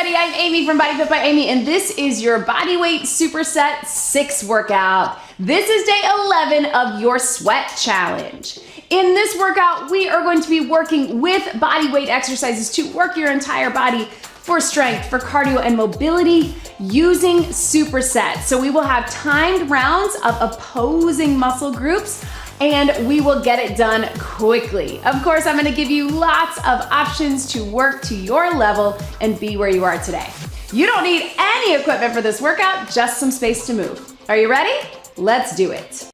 everybody, I'm Amy from BodyFit by Amy, and this is your Bodyweight Superset 6 workout. This is day 11 of your sweat challenge. In this workout, we are going to be working with body weight exercises to work your entire body for strength, for cardio and mobility using supersets. So we will have timed rounds of opposing muscle groups and we will get it done quickly. Of course, I'm gonna give you lots of options to work to your level and be where you are today. You don't need any equipment for this workout, just some space to move. Are you ready? Let's do it.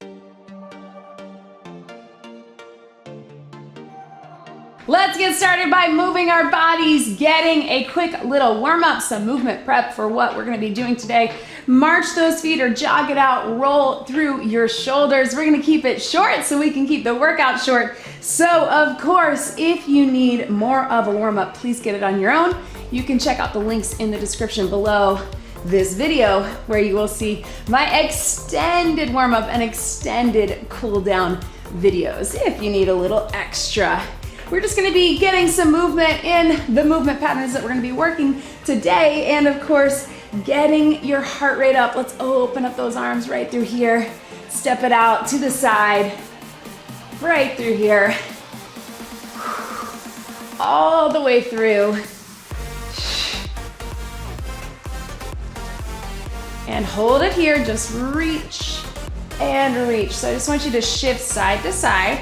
Let's get started by moving our bodies, getting a quick little warm up, some movement prep for what we're gonna be doing today. March those feet or jog it out, roll through your shoulders. We're gonna keep it short so we can keep the workout short. So of course, if you need more of a warm up, please get it on your own. You can check out the links in the description below this video where you will see my extended warm up and extended cool down videos if you need a little extra. We're just gonna be getting some movement in the movement patterns that we're gonna be working today, and of course, getting your heart rate up. Let's open up those arms right through here. Step it out to the side, right through here. All the way through. And hold it here, just reach and reach. So I just want you to shift side to side.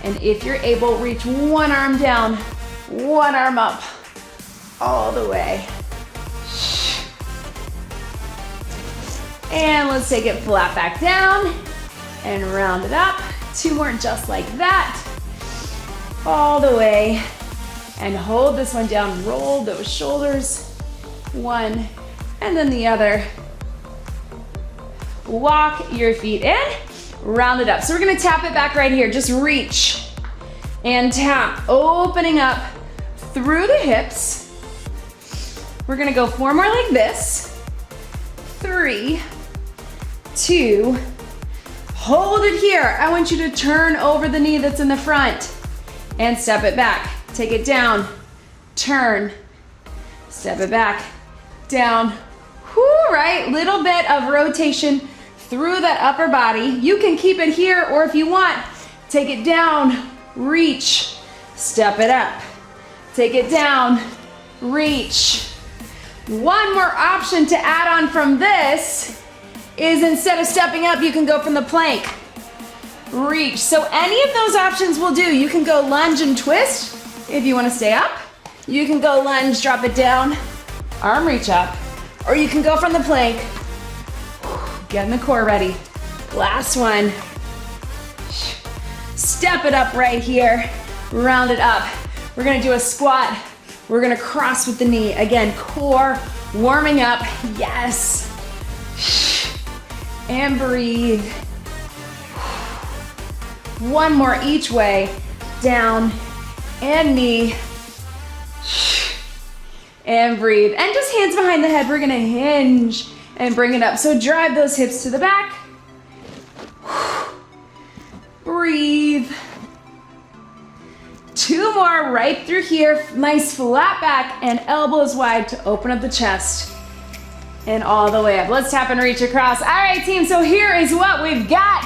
And if you're able, reach one arm down, one arm up, all the way. And let's take it flat back down and round it up. Two more just like that, all the way. And hold this one down, roll those shoulders, one and then the other. Walk your feet in. Round it up. So we're gonna tap it back right here. Just reach and tap, opening up through the hips. We're gonna go 4 more like this. 3, 2, hold it here. I want you to turn over the knee that's in the front and step it back. Take it down, turn, step it back, down. Whoo, right? Little bit of rotation through that upper body. You can keep it here, or if you want, take it down, reach, step it up. Take it down, reach. One more option to add on from this is instead of stepping up, you can go from the plank. Reach. So any of those options will do. You can go lunge and twist if you want to stay up. You can go lunge, drop it down, arm reach up, or you can go from the plank. Getting the core ready. Last one. Step it up right here. Round it up. We're gonna do a squat. We're gonna cross with the knee. Again, core warming up. Yes. And breathe. One more each way. Down and knee. And breathe. And just hands behind the head. We're gonna hinge and bring it up. So drive those hips to the back. Breathe. 2 more right through here. Nice flat back and elbows wide to open up the chest. And all the way up. Let's tap and reach across. All right, team, so here is what we've got.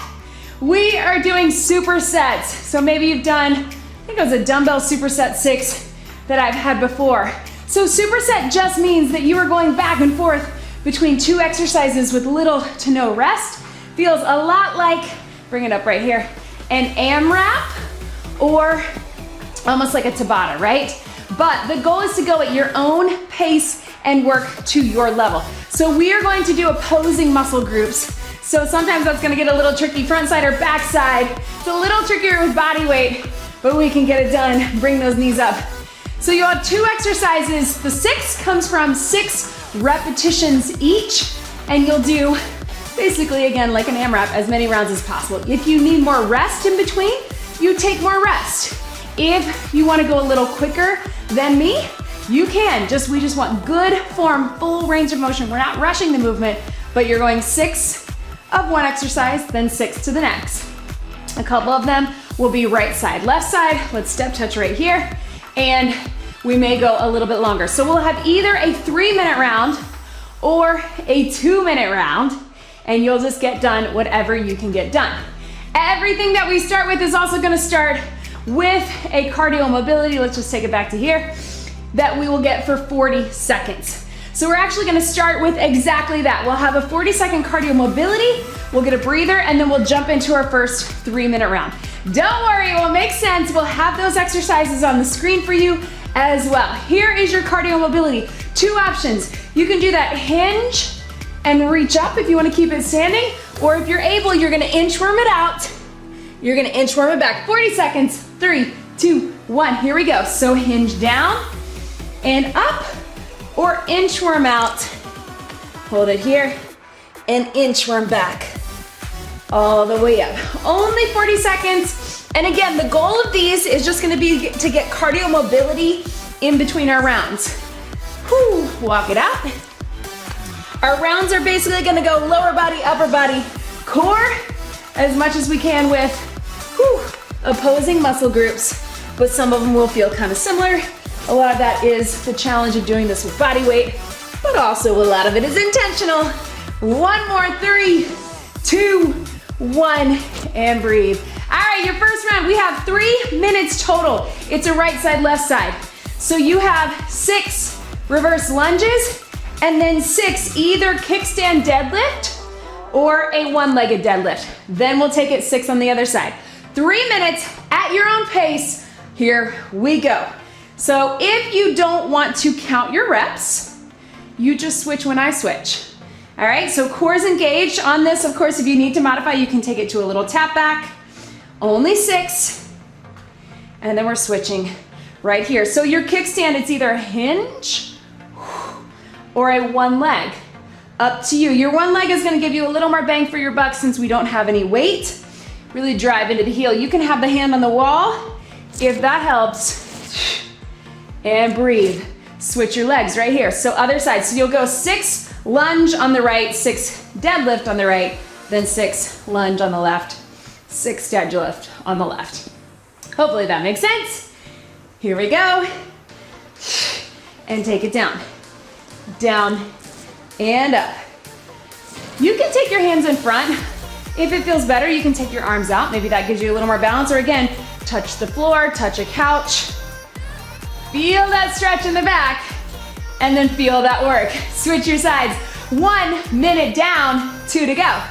We are doing supersets. So maybe you've done, I think it was a dumbbell superset 6 that I've had before. So superset just means that you are going back and forth between 2 exercises with little to no rest. Feels a lot like, bring it up right here, an AMRAP or almost like a Tabata, right? But the goal is to go at your own pace and work to your level. So we are going to do opposing muscle groups. So sometimes that's gonna get a little tricky, front side or back side. It's a little trickier with body weight, but we can get it done. Bring those knees up. So you have 2 exercises. The 6 comes from 6 repetitions each, and you'll do basically again like an AMRAP, as many rounds as possible. If you need more rest in between, you take more rest. If you want to go a little quicker than me, you can. We just want good form, full range of motion. We're not rushing the movement, but you're going 6 of one exercise, then 6 to the next. A couple of them will be right side, left side. Let's step touch right here. And we may go a little bit longer. So we'll have either a 3-minute round or a 2-minute round, and you'll just get done whatever you can get done. Everything that we start with is also gonna start with a cardio mobility. Let's just take it back to here, that we will get for 40 seconds. So we're actually gonna start with exactly that. We'll have a 40-second cardio mobility, we'll get a breather, and then we'll jump into our first 3-minute round. Don't worry, it will make sense. We'll have those exercises on the screen for you as well. Here is your cardio mobility. 2 options. You can do that hinge and reach up if you want to keep it standing, or if you're able, you're going to inchworm it out. You're going to inchworm it back. 40 seconds. 3, 2, 1. Here we go. So hinge down and up, or inchworm out. Hold it here and inchworm back. All the way up. Only 40 seconds. And again, the goal of these is just going to be to get cardio mobility in between our rounds. Whew, walk it out. Our rounds are basically gonna go lower body, upper body, core, as much as we can with opposing muscle groups, but some of them will feel kind of similar. A lot of that is the challenge of doing this with body weight, but also a lot of it is intentional. 1 more, 3, 2, 1, and breathe. All right, your first round, we have 3 minutes total. It's a right side, left side. So you have 6 reverse lunges, and then 6 either kickstand deadlift or a 1-legged deadlift. Then we'll take it 6 on the other side. 3 minutes at your own pace. Here we go. So if you don't want to count your reps, you just switch when I switch. All right, so core's engaged on this. Of course, if you need to modify, you can take it to a little tap back. Only 6. And then we're switching right here. So your kickstand, it's either a hinge or a 1 leg. Up to you. Your 1 leg is gonna give you a little more bang for your buck since we don't have any weight. Really drive into the heel. You can have the hand on the wall if that helps. And breathe. Switch your legs right here. So other side. So you'll go 6 lunge on the right, 6 deadlift on the right, then 6 lunge on the left, 6 deadlift on the left. Hopefully that makes sense. Here we go. And take it down. Down and up. You can take your hands in front. If it feels better, you can take your arms out. Maybe that gives you a little more balance, or again, touch the floor, touch a couch. Feel that stretch in the back, and then feel that work. Switch your sides. 1 minute down, 2 to go.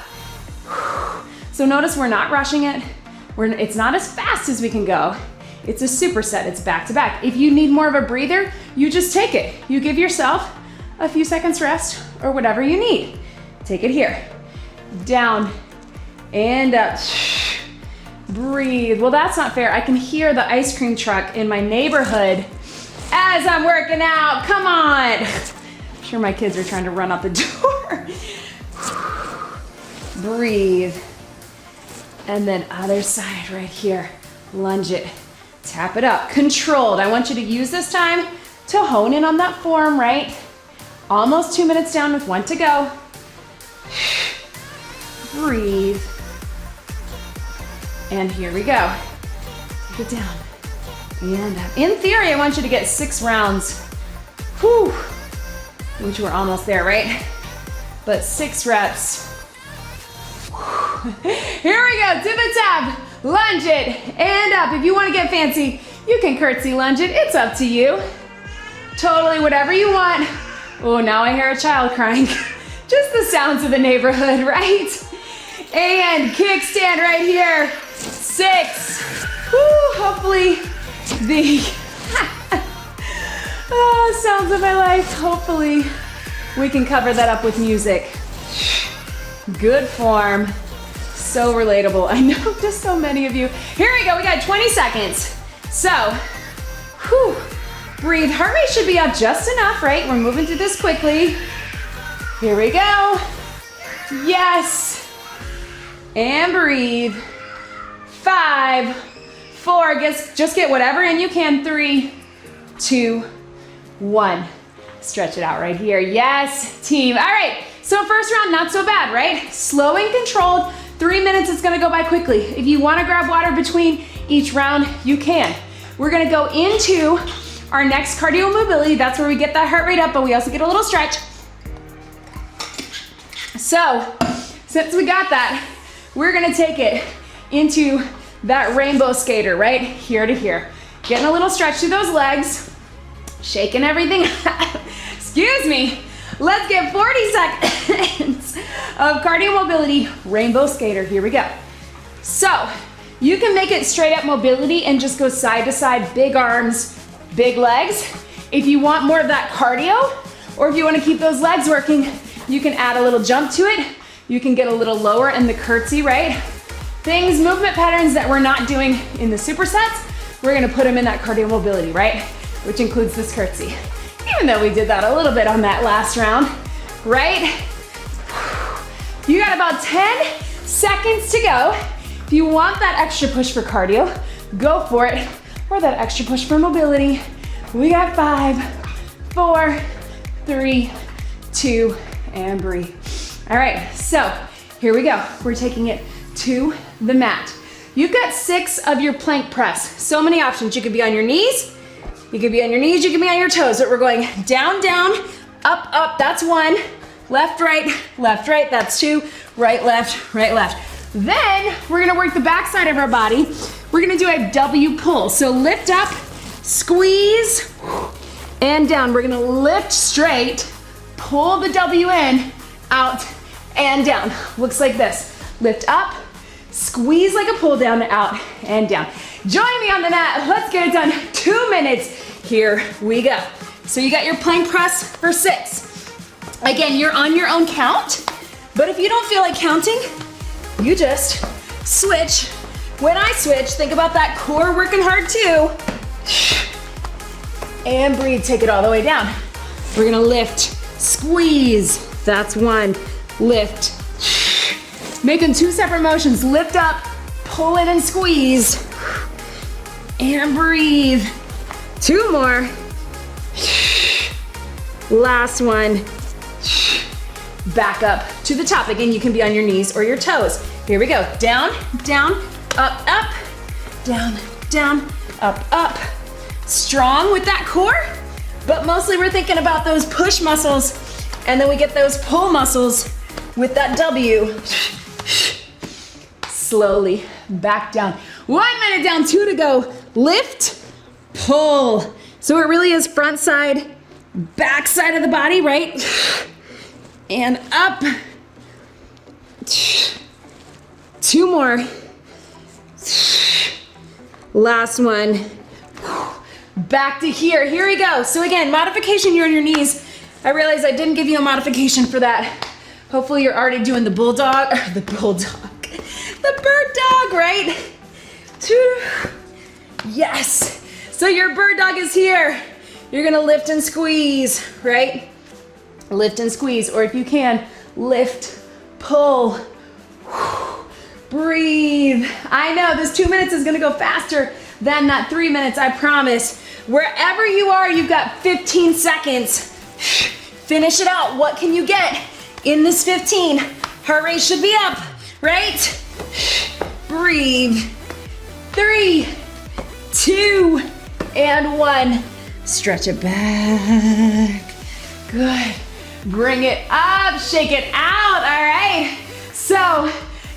So notice we're not rushing it. It's not as fast as we can go. It's a superset, it's back to back. If you need more of a breather, you just take it. You give yourself a few seconds rest or whatever you need. Take it here. Down and up. Breathe. Well, that's not fair. I can hear the ice cream truck in my neighborhood as I'm working out. Come on. I'm sure my kids are trying to run out the door. Breathe. And then other side right here. Lunge it. Tap it up. Controlled. I want you to use this time to hone in on that form, right? Almost 2 minutes down with 1 to go. Breathe. And here we go. Take it down. And up. In theory, I want you to get 6 rounds. Whew. Which we're almost there, right? But 6 reps. Here we go, to the top. Lunge it and up. If you want to get fancy, you can curtsy lunge it. It's up to you. Totally whatever you want. Oh, now I hear a child crying. Just the sounds of the neighborhood, right? And kickstand right here. 6. Woo, hopefully the sounds of my life. Hopefully we can cover that up with music. Good form. So relatable. I know just so many of you. Here we go. We got 20 seconds. So, whew, breathe. Heart rate should be up just enough, right? We're moving through this quickly. Here we go. Yes. And breathe. 5, 4. Just get whatever in you can. 3, 2, 1. Stretch it out right here. Yes, team. All right. So first round, not so bad, right? Slow and controlled. 3 minutes, it's gonna go by quickly. If you wanna grab water between each round, you can. We're gonna go into our next cardio mobility. That's where we get that heart rate up, but we also get a little stretch. So, since we got that, we're gonna take it into that rainbow skater, right? Here to here. Getting a little stretch through those legs, shaking everything. Excuse me. Let's get 40 seconds of cardio mobility, rainbow skater. Here we go. So, you can make it straight up mobility and just go side to side, big arms, big legs. If you want more of that cardio, or if you want to keep those legs working, you can add a little jump to it. You can get a little lower in the curtsy, right? Things, movement patterns that we're not doing in the supersets, we're gonna put them in that cardio mobility, right? Which includes this curtsy. Even though we did that a little bit on that last round, right? You got about 10 seconds to go. If you want that extra push for cardio, go for it. Or that extra push for mobility. We got 5, 4, 3, 2, and breathe. All right, so here we go. We're taking it to the mat. You've got 6 of your plank press. So many options. You could be on your knees. You could be on your knees, you could be on your toes. But we're going down, down, up, up, that's 1. Left, right, that's 2. Right, left. Then we're gonna work the back side of our body. We're gonna do a W pull. So lift up, squeeze, and down. We're gonna lift straight, pull the W in, out, and down. Looks like this. Lift up, squeeze like a pull down, out, and down. Join me on the mat. Let's get it done. 2 minutes. Here we go. So you got your plank press for 6. Again, you're on your own count, but if you don't feel like counting, you just switch. When I switch, think about that core working hard too. And breathe, take it all the way down. We're gonna lift, squeeze, that's 1. Lift, making 2 separate motions. Lift up, pull in and squeeze. And breathe. 2 more. Last one. Back up to the top. Again, you can be on your knees or your toes. Here we go. Down, down, up, up, down, down, up, up. Strong with that core, but mostly we're thinking about those push muscles, and then we get those pull muscles with that W. Slowly back down. 1 minute down, 2 to go. Lift, pull. So it really is front side, back side of the body, right? And up. 2 more. Last one. Back to here. Here we go. So again, modification, you're on your knees. I realize I didn't give you a modification for that. Hopefully you're already doing the bulldog, or the bulldog, the bird dog, right? 2. Yes. So your bird dog is here. You're gonna lift and squeeze, right? Lift and squeeze, or if you can, lift, pull, breathe. I know this 2 minutes is gonna go faster than that 3 minutes, I promise. Wherever you are, you've got 15 seconds. Finish it out. What can you get in this 15? Heart rate should be up, right? Breathe. 3, 2, and 1. Stretch it back. Good. Bring it up, shake it out, all right? So,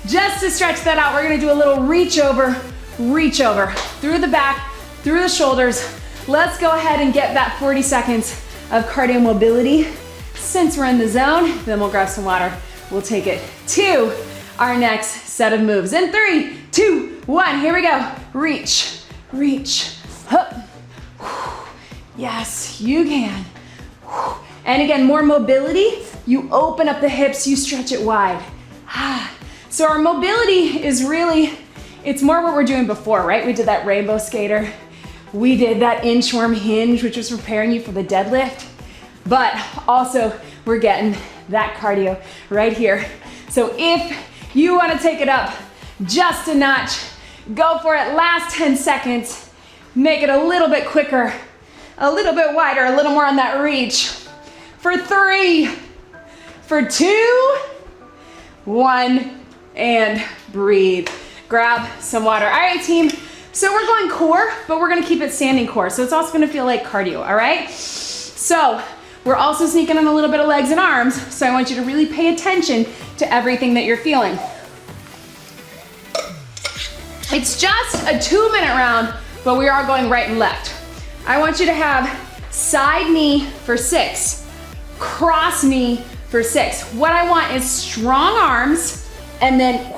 just to stretch that out, we're gonna do a little reach over, through the back, through the shoulders. Let's go ahead and get that 40 seconds of cardio mobility. Since we're in the zone, then we'll grab some water. We'll take it to our next set of moves. In 3, 2, 1, here we go. Reach, reach, up. Yes, you can. And again, more mobility. You open up the hips, you stretch it wide. So our mobility is really, it's more what we're doing before, right? We did that rainbow skater. We did that inchworm hinge, which was preparing you for the deadlift. But also, we're getting that cardio right here. So if you want to take it up just a notch, go for it. Last 10 seconds. Make it a little bit quicker, a little bit wider, a little more on that reach. For 3, for 2, 1, and breathe. Grab some water. All right, team, So we're going core, but we're gonna keep it standing core. So it's also gonna feel like cardio, all right? So we're also sneaking in a little bit of legs and arms. So I want you to really pay attention to everything that you're feeling. It's just a 2-minute round, but we are going right and left. I want you to have side knee for 6, cross knee for 6. What I want is strong arms and then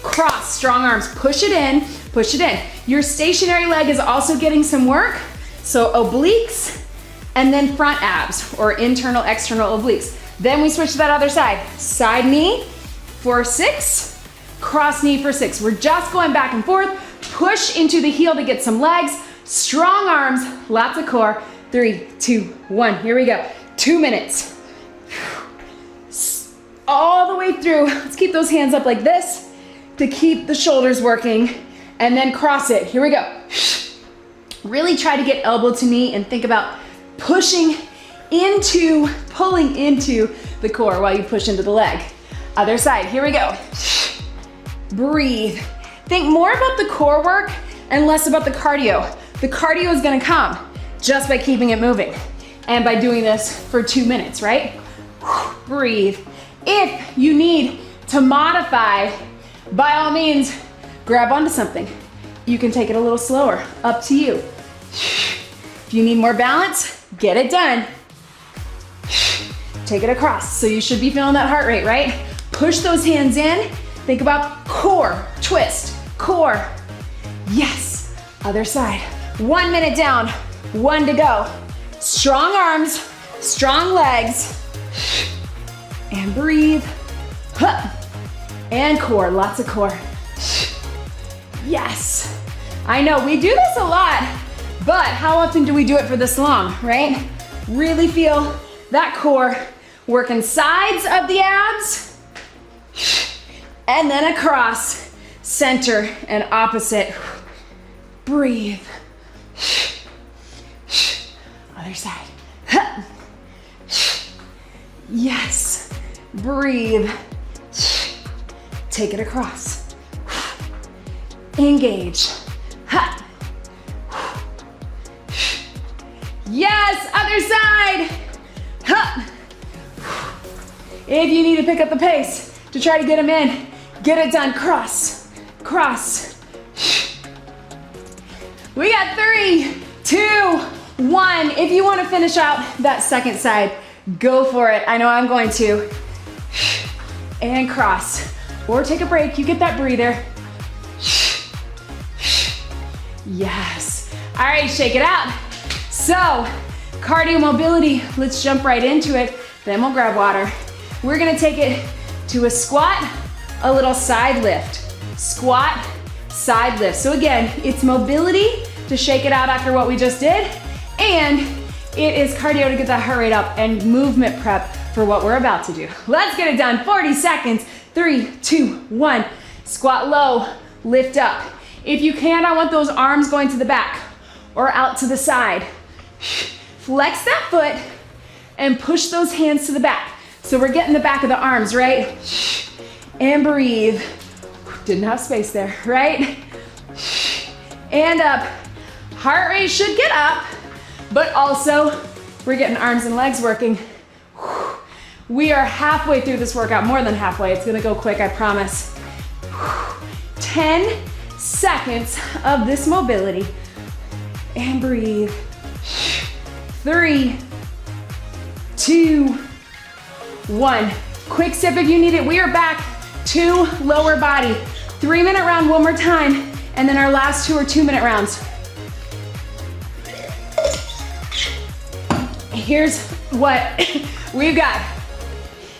cross, strong arms. Push it in, push it in. Your stationary leg is also getting some work. So obliques and then front abs or internal, external obliques. Then we switch to that other side. Side knee for 6, cross knee for 6. We're just going back and forth. Push into the heel to get some legs, strong arms, lots of core. 3, 2, 1, here we go. 2 minutes. All the way through. Let's keep those hands up like this to keep the shoulders working, and then cross it. Here we go. Really try to get elbow to knee and think about pushing into, pulling into the core while you push into the leg. Other side, here we go. Breathe. Think more about the core work and less about the cardio. The cardio is gonna come just by keeping it moving and by doing this for 2 minutes, right? Breathe. If you need to modify, by all means, grab onto something. You can take it a little slower, up to you. If you need more balance, get it done. Take it across. So you should be feeling that heart rate, right? Push those hands in. Think about core, twist, core. Yes, other side. 1 minute down, 1 to go. Strong arms, strong legs. And breathe. And core, lots of core. Yes. I know we do this a lot, but how often do we do it for this long, right? Really feel that core working sides of the abs and then across, center and opposite. Breathe. Other side. Yes. Breathe. Take it across. Engage. Yes, other side. If you need to pick up the pace to try to get them in, get it done. Cross, cross. We got 3, 2, 1. If you want to finish out that second side, go for it. I know I'm going to. And cross. Or take a break. You get that breather. Yes. All right, shake it out. So, cardio mobility, let's jump right into it. Then we'll grab water. We're gonna take it to a squat, a little side lift. Squat, side lift. So again, it's mobility to shake it out after what we just did, and it is cardio to get that heart rate up and movement prep for what we're about to do. Let's get it done. 40 seconds. 3, 2, 1. Squat low, lift up. If you can, I want those arms going to the back or out to the side. Flex that foot and push those hands to the back. So we're getting the back of the arms, right? And breathe. Didn't have space there, right? And up. Heart rate should get up, but also we're getting arms and legs working. We are halfway through this workout, more than halfway. It's gonna go quick, I promise. 10 seconds of this mobility. And breathe. 3, 2, 1. Quick sip if you need it. We are back to lower body. 3-minute round one more time, and then our last 2 are 2-minute rounds. Here's what we've got.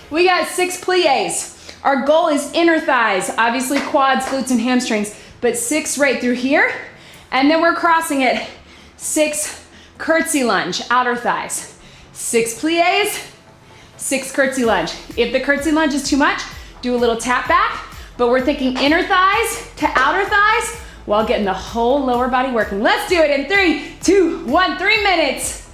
We got 6 plies. Our goal is inner thighs, obviously quads, glutes, and hamstrings, but 6 right through here. And then we're crossing it. 6 curtsy lunge, outer thighs. 6 plies, 6 curtsy lunge. If the curtsy lunge is too much, do a little tap back, but we're thinking inner thighs to outer thighs while getting the whole lower body working. Let's do it in 3, 2, 1, 3 minutes.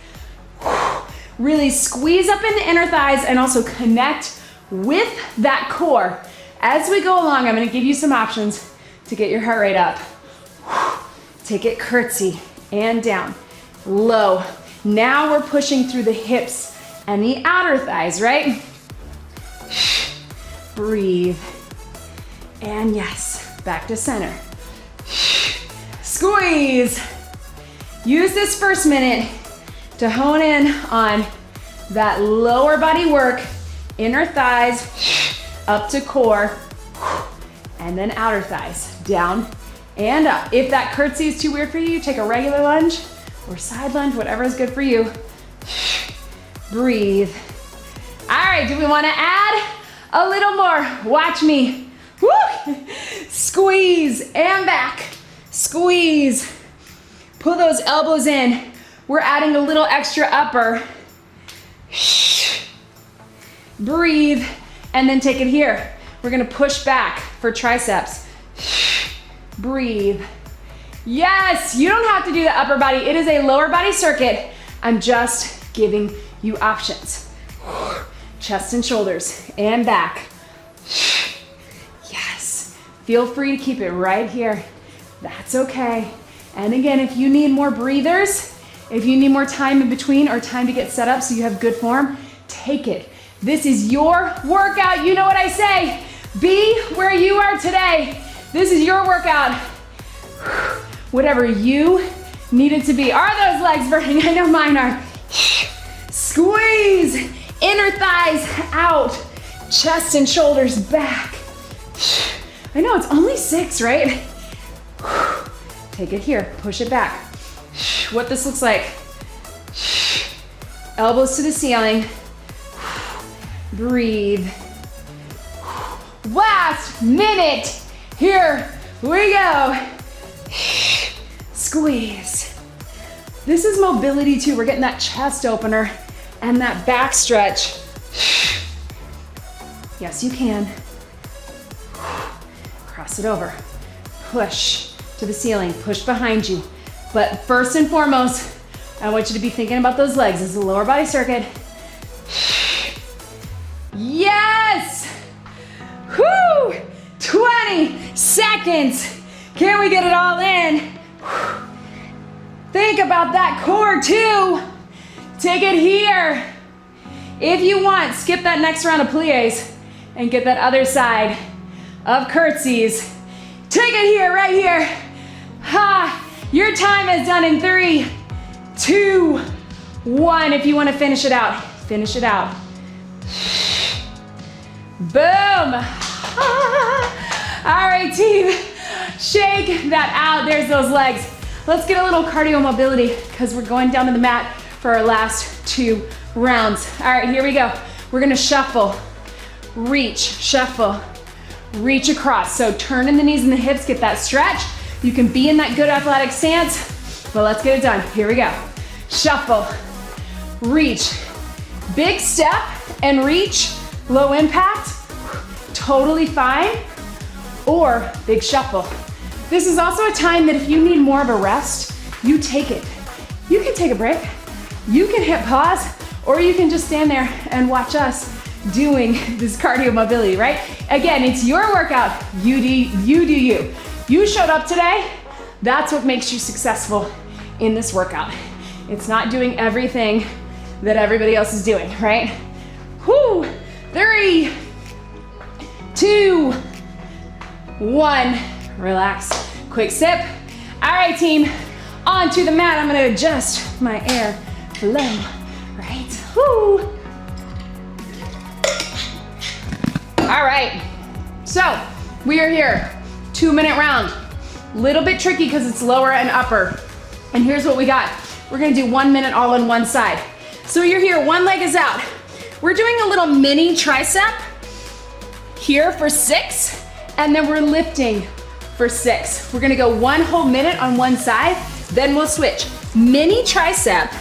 Really squeeze up in the inner thighs and also connect with that core. As we go along, I'm gonna give you some options to get your heart rate up. Take it curtsy and down, low. Now we're pushing through the hips and the outer thighs, right? Breathe. And yes, back to center. Squeeze. Use this first minute to hone in on that lower body work, inner thighs, up to core, and then outer thighs, down and up. If that curtsy is too weird for you, take a regular lunge or side lunge, whatever is good for you. Breathe. All right, do we wanna add a little more? Watch me. Woo! Squeeze and back. Squeeze. Pull those elbows in. We're adding a little extra upper. Breathe, and then take it here. We're gonna push back for triceps. Breathe. Yes, you don't have to do the upper body. It is a lower body circuit. I'm just giving you options. Chest and shoulders, and back. Yes, feel free to keep it right here. That's okay. And again, if you need more breathers, if you need more time in between or time to get set up so you have good form, take it. This is your workout. You know what I say. Be where you are today. This is your workout. Whatever you need it to be. Are those legs burning? I know mine are. Squeeze. Inner thighs out. Chest and shoulders back. I know it's only 6, right? Take it here. Push it back. What this looks like. Elbows to the ceiling. Breathe. Last minute. Here we go. Squeeze. This is mobility too. We're getting that chest opener and that back stretch. Yes, you can. Cross it over. Push to the ceiling. Push behind you. But first and foremost, I want you to be thinking about those legs. This is a lower body circuit. Yes! Whoo! 20 seconds. Can we get it all in? Think about that core too. Take it here. If you want, skip that next round of plies and get that other side of curtsies. Take it here, right here. Ha! Your time is done in 3, 2, 1. If you want to finish it out, finish it out. Boom. All right, team, shake that out. There's those legs. Let's get a little cardio mobility because we're going down to the mat for our last 2 rounds. All right, here we go. We're gonna shuffle, reach, shuffle, reach across. So turn in the knees and the hips, get that stretch. You can be in that good athletic stance, but let's get it done. Here we go. Shuffle, reach, big step and reach, low impact, totally fine, or big shuffle. This is also a time that if you need more of a rest, you take it. You can take a break, you can hit pause, or you can just stand there and watch us doing this cardio mobility, right? Again, it's your workout, you do you. You showed up today, that's what makes you successful in this workout. It's not doing everything that everybody else is doing, right? Whoo, 3, 2, 1, relax, quick sip. All right, team, onto the mat. I'm gonna adjust my air flow, right? Woo. All right, so we are here, 2-minute round. Little bit tricky because it's lower and upper. And here's what we got. We're gonna do 1 minute all on one side. So you're here, one leg is out. We're doing a little mini tricep here for 6, and then we're lifting for 6. We're gonna go 1 whole minute on one side, then we'll switch. Mini tricep,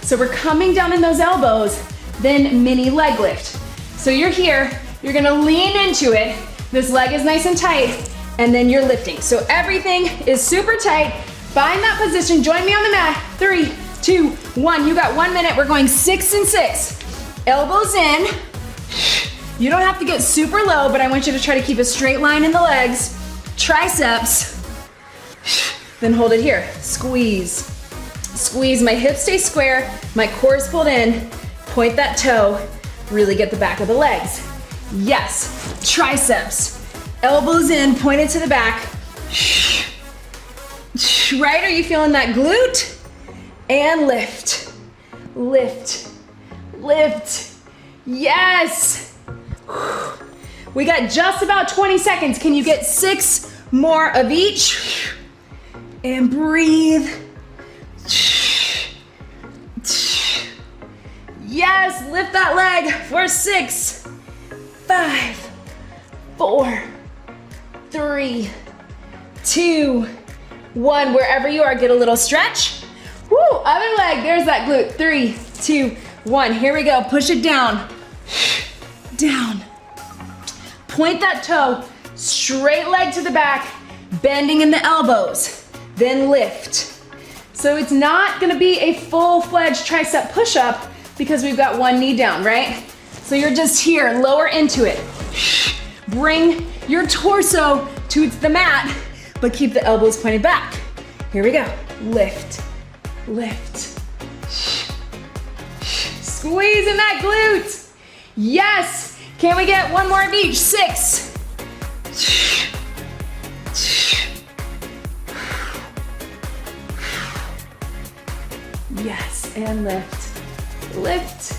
so we're coming down in those elbows, then mini leg lift. So you're here, you're gonna lean into it, this leg is nice and tight, and then you're lifting. So everything is super tight. Find that position, join me on the mat. 3, 2, 1, you got 1 minute. We're going 6 and 6. Elbows in. You don't have to get super low, but I want you to try to keep a straight line in the legs. Triceps. then hold it here. Squeeze. Squeeze, my hips stay square, my core is pulled in, point that toe, really get the back of the legs. Yes, triceps, elbows in, pointed to the back. Right, are you feeling that glute? And lift, lift, lift. Yes. We got just about 20 seconds. Can you get 6 more of each? And breathe. Yes, lift that leg for 6, 5, 4, 3, 2, 1. Wherever you are, get a little stretch. Woo, other leg, there's that glute. 3, 2, 1. Here we go, push it down. Down. Point that toe, straight leg to the back, bending in the elbows, then lift. So it's not gonna be a full-fledged tricep push-up because we've got one knee down, right? So you're just here, lower into it. Bring your torso to the mat, but keep the elbows pointed back. Here we go, lift, lift. Squeeze in that glute. Yes, can we get one more of each? 6. Yes, and lift, lift.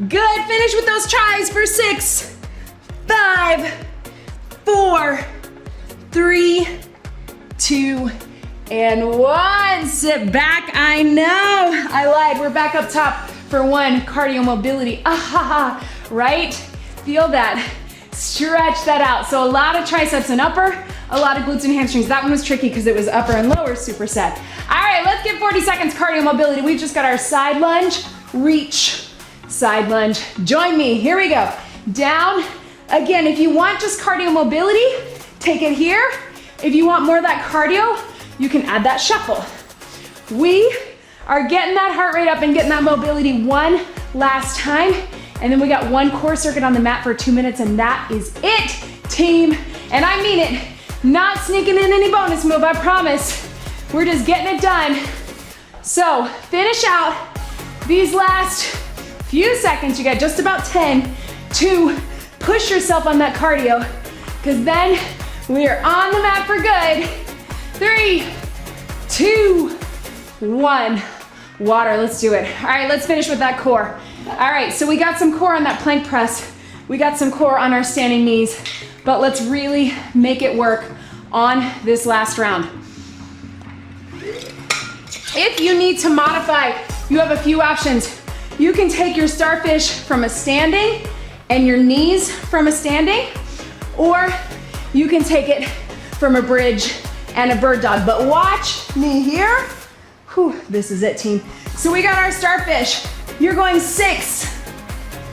Good, finish with those tries for 6, 5, 4, 3, 2, and 1. Sit back, I know, I lied. We're back up top for 1, cardio mobility. Right? Feel that, stretch that out. So a lot of triceps and upper, a lot of glutes and hamstrings. That one was tricky because it was upper and lower superset. All right, let's get 40 seconds cardio mobility. We've just got our side lunge, reach, side lunge. Join me, here we go. Down, again, if you want just cardio mobility, take it here. If you want more of that cardio, you can add that shuffle. We are getting that heart rate up and getting that mobility one last time. And then we got 1 core circuit on the mat for 2 minutes, and that is it, team. And I mean it, not sneaking in any bonus move, I promise. We're just getting it done. So finish out these last few seconds. You got just about 10 to push yourself on that cardio, because then we are on the mat for good. 3, 2, 1. Water, let's do it. All right, let's finish with that core. All right, so we got some core on that plank press. We got some core on our standing knees, but let's really make it work on this last round. If you need to modify, you have a few options. You can take your starfish from a standing and your knees from a standing, or you can take it from a bridge and a bird dog. But watch me here. Whew, this is it, team. So we got our starfish. You're going 6,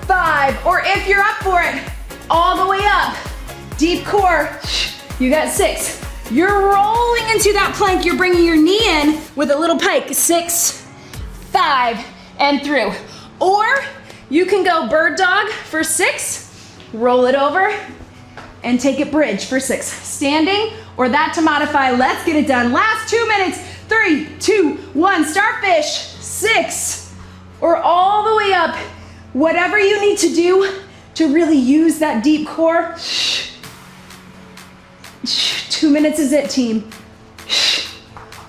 5, or if you're up for it, all the way up. Deep core, you got 6. You're rolling into that plank. You're bringing your knee in with a little pike. 6, 5, and through. Or you can go bird dog for 6, roll it over, and take it bridge for 6. Standing or that to modify. Let's get it done. Last 2 minutes. 3, 2, 1. Starfish. 6. Or all the way up. Whatever you need to do to really use that deep core. 2 minutes is it, team.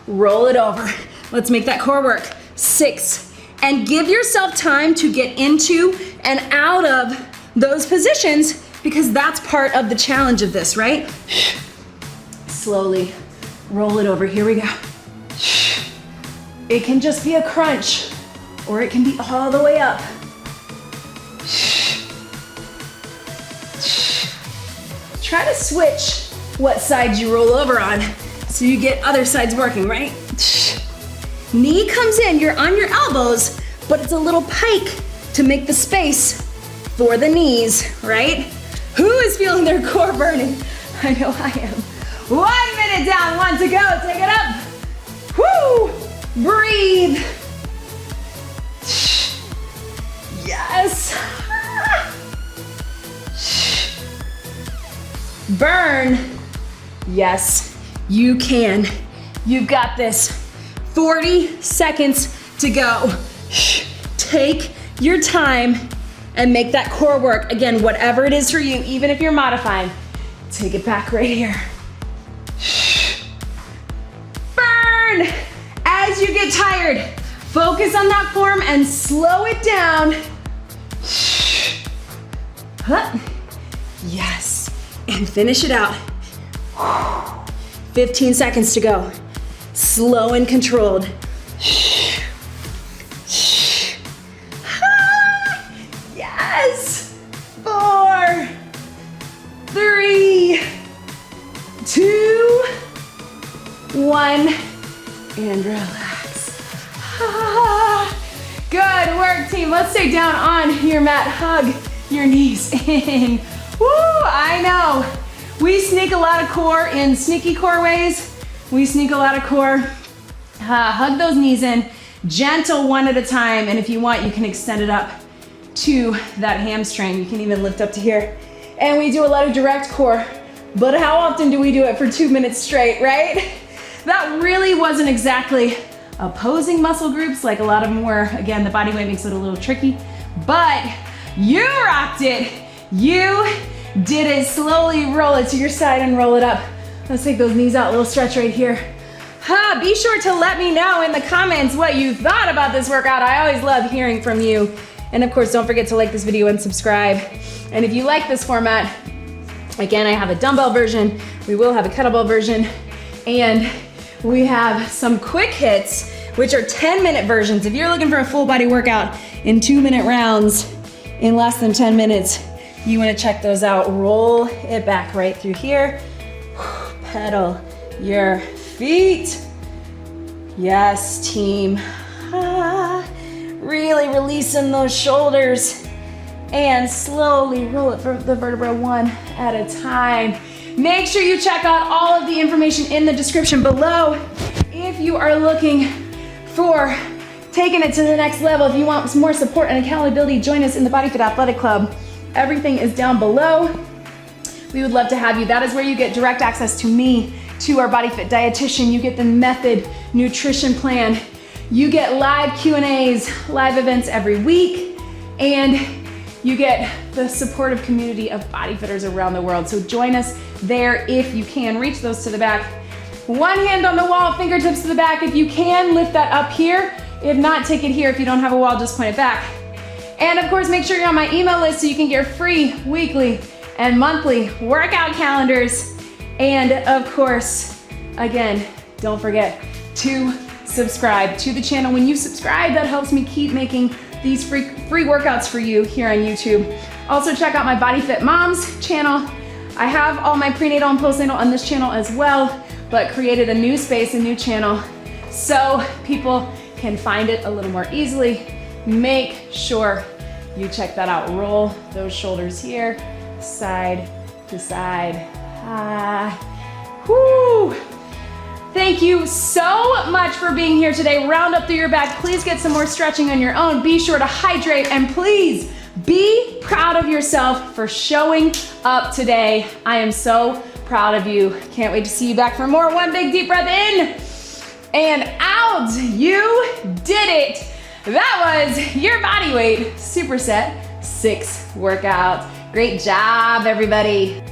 Roll it over. Let's make that core work. 6. And give yourself time to get into and out of those positions, because that's part of the challenge of this, right? Slowly roll it over. Here we go. It can just be a crunch, or it can be all the way up. Try to switch what side you roll over on so you get other sides working, right? Knee comes in, you're on your elbows, but it's a little pike to make the space for the knees, right? Who is feeling their core burning? I know I am. 1 minute down, 1 to go, take it up. Woo! Breathe. Yes. burn. Yes, you can. You've got this. 40 seconds to go. Take your time and make that core work. Again, whatever it is for you, even if you're modifying, take it back right here. Burn! As you get tired, focus on that form and slow it down. Yes, and finish it out. 15 seconds to go. Slow and controlled. Yes! 4, 3, 2, 1, and relax. Good work, team. Let's stay down on your mat. Hug your knees in. Woo, I know. We sneak a lot of core in sneaky core ways. We sneak a lot of core. Hug those knees in, gentle one at a time. And if you want, you can extend it up to that hamstring. You can even lift up to here. And we do a lot of direct core, but how often do we do it for 2 minutes straight, right? That really wasn't exactly opposing muscle groups like a lot of them were. Again, the body weight makes it a little tricky, but you rocked it. You did it. Slowly roll it to your side and roll it up. Let's take those knees out, a little stretch right here. Be sure to let me know in the comments what you thought about this workout. I always love hearing from you. And of course, don't forget to like this video and subscribe. And if you like this format, again, I have a dumbbell version. We will have a kettlebell version. And we have some quick hits, which are 10-minute versions. If you're looking for a full body workout in 2-minute rounds in less than 10 minutes, you wanna check those out. Roll it back right through here. Pedal your feet. Yes, team. Really releasing those shoulders and slowly roll it for the vertebra one at a time. Make sure you check out all of the information in the description below if you are looking for taking it to the next level. If you want some more support and accountability, join us in the BodyFit Athletic Club. Everything is down below. We would love to have you. That is where you get direct access to me, to our BodyFit dietitian. You get the method nutrition plan. You get live Q&As, live events every week, and you get the supportive community of bodyfitters around the world. So join us there if you can. Reach those to the back. One hand on the wall, fingertips to the back. If you can, lift that up here. If not, take it here. If you don't have a wall, just point it back. And of course, make sure you're on my email list so you can get free weekly and monthly workout calendars. And of course, again, don't forget to subscribe to the channel. When you subscribe, that helps me keep making these free workouts for you here on YouTube. Also check out my BodyFit Moms channel. I have all my prenatal and postnatal on this channel as well, but created a new space, a new channel, so people can find it a little more easily. Make sure you check that out. Roll those shoulders here, side to side. Whoo! Thank you so much for being here today. Round up through your back. Please get some more stretching on your own. Be sure to hydrate, and please be proud of yourself for showing up today. I am so proud of you. Can't wait to see you back for more. One big deep breath in and out. You did it. That was your Bodyweight Superset 6 workout. Great job, everybody.